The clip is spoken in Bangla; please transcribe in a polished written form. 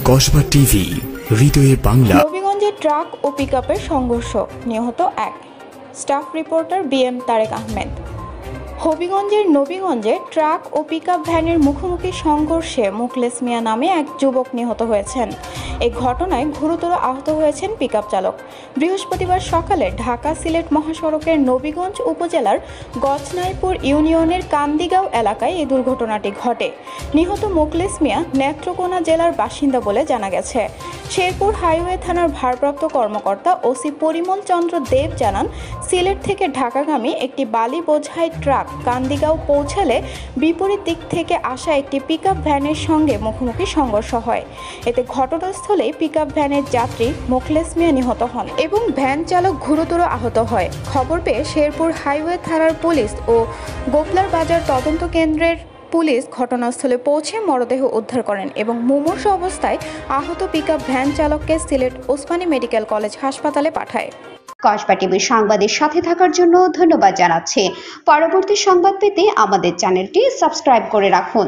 কসবা টিভি, হৃদয়ে বাংলা। নবীগঞ্জে ট্রাক ও পিকআপের সংঘর্ষ, নিহত 1। Staff reporter BM Tareq Ahmed. হবিগঞ্জের নবীগঞ্জে ট্রাক ও পিকআপ ভ্যানের মুখোমুখি সংঘর্ষে মুখলেস মিয়া নামে এক যুবক নিহত হয়েছেন। এই ঘটনায় গুরুতর আহত হয়েছেন পিকআপ চালক। বৃহস্পতিবার সকালে ঢাকা সিলেট মহাসড়কের নবীগঞ্জ উপজেলার গজনাইপুর ইউনিয়নের কান্দিগাঁও এলাকায় এই দুর্ঘটনাটি ঘটে। নিহত মুখলেস মিয়া নেত্রকোনা জেলার বাসিন্দা বলে জানা গেছে। শেরপুর হাইওয়ে থানার ভারপ্রাপ্ত কর্মকর্তা ওসি পরিমল চন্দ্র দেব জানান, সিলেট থেকে ঢাকাগামী একটি বালি বোঝাই ট্রাক কান্দিগাঁও পৌঁছালে বিপরীত দিক থেকে আসা একটি পিকআপ ভ্যানের সঙ্গে মুখোমুখি সংঘর্ষ হয়। এতে ঘটনাস্থলেই পিকআপ ভ্যানের যাত্রী মুখলেস মিয়া নিহত হন এবং ভ্যান চালক গুরুতর আহত হয়। খবর পেয়ে শেরপুর হাইওয়ে থানার পুলিশ ও গোপলার বাজার তদন্ত কেন্দ্রের পুলিশ ঘটনাস্থলে পৌঁছে মরদেহ উদ্ধার করেন এবং মুমূর্ষ অবস্থায় আহত পিকআপ ভ্যান চালককে সিলেট ওসমানী মেডিকেল কলেজ হাসপাতালে পাঠায়। কসবা টিভির সংবাদের সাথে থাকার জন্য ধন্যবাদ জানাচ্ছি। পরবর্তী সংবাদ পেতে আমাদের চ্যানেলটি সাবস্ক্রাইব করে রাখুন।